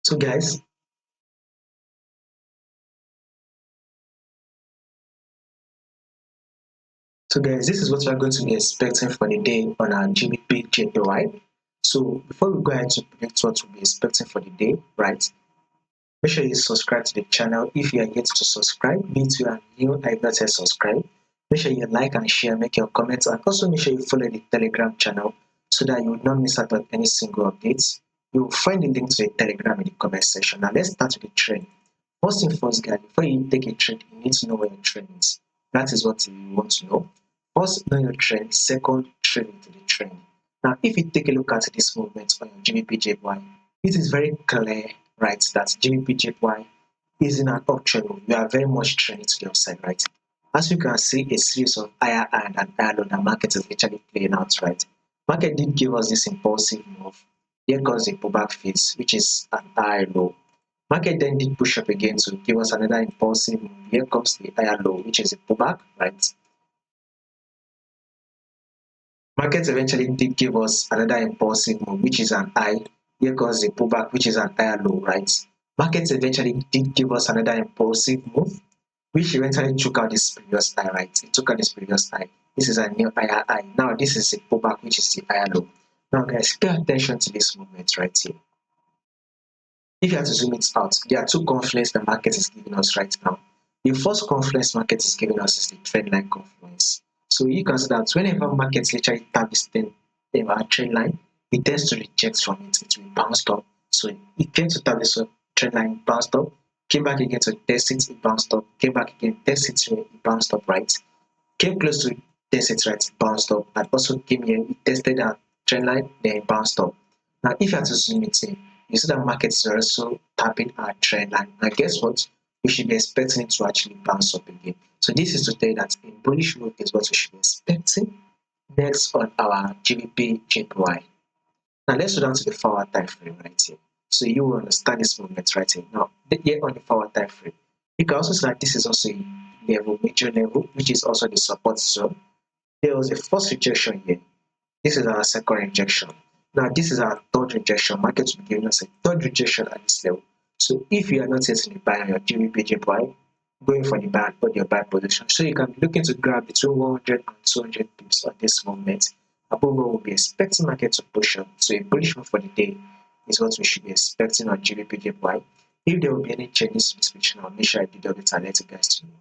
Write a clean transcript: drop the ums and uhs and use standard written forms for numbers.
So guys, this is what we are going to be expecting for the day on our GBPJPY. So before we go ahead to predict what we'll be expecting for the day, right? Make sure you subscribe to the channel if you are yet to subscribe. Be it you are new, I not yet subscribe. Make sure you like and share, make your comments, and also make sure you follow the Telegram channel so that you will not miss out on any single updates. You will find the link to the Telegram in the comment section. Now let's start with the trend. First thing first, guys, before you take a trade, you need to know where your trend is. That is what you want to know. First, know your trend. Second, trade into the trend. Now, if you take a look at this movement on your GBPJPY, it is very clear, right, that GBPJPY is in an uptrend. We are very much trending to the upside, right? As you can see, a series of higher high and higher low, the market is actually playing out, right? Market did give us this impulsive move. Here comes the pullback phase, which is an high low. Market then did push up again to give us another impulsive move. Here comes the higher low, which is a pullback, right? Market eventually did give us another impulsive move, which is an high. Here comes the pullback, which is an higher low, right? Market eventually did give us another impulsive move, which eventually took out this previous high, right? It took out this previous high. This is a new higher high. Now this is a pullback, which is the higher low. Now guys, pay attention to this movement right here. If you have to zoom it out, there are two confluence the market is giving us right now. The first confluence market is giving us is the trend line confluence. So you can see that whenever markets literally tap this thing, trend line, it tends to reject from it. It will bounce up. So it came to tap this trend line, bounced up, came back again to test it, it bounced up, came back again, test it, it bounced up, right? Came close to test it, right? It bounced up, and also came here, it tested that trend line, then it bounced up. Now, if you have to zoom it in, you see that market is also tapping our trend line. Now, guess what? We should be expecting it to actually bounce up again. So this is to tell you that a bullish move is what we should be expecting next on our GBP JPY. Now let's go down to the forward time frame right here. So you will understand this movement right here. Now, here on the forward time frame, you can also see that this is also a level, major level, which is also the support zone. There was a first rejection here. This is our second rejection. Now, this is our third rejection. Market will be giving us a third rejection at this level. So if you are not yet in the buy on your GBPJPY, going for the buy or your buy position. So you can be looking to grab between 100 and 200 pips on this movement. Above all, we'll be expecting market to push up. So a bullish move for the day is what we should be expecting on GBPJPY. If there will be any changes to this picture, I'll make sure I do that and let you guys to know.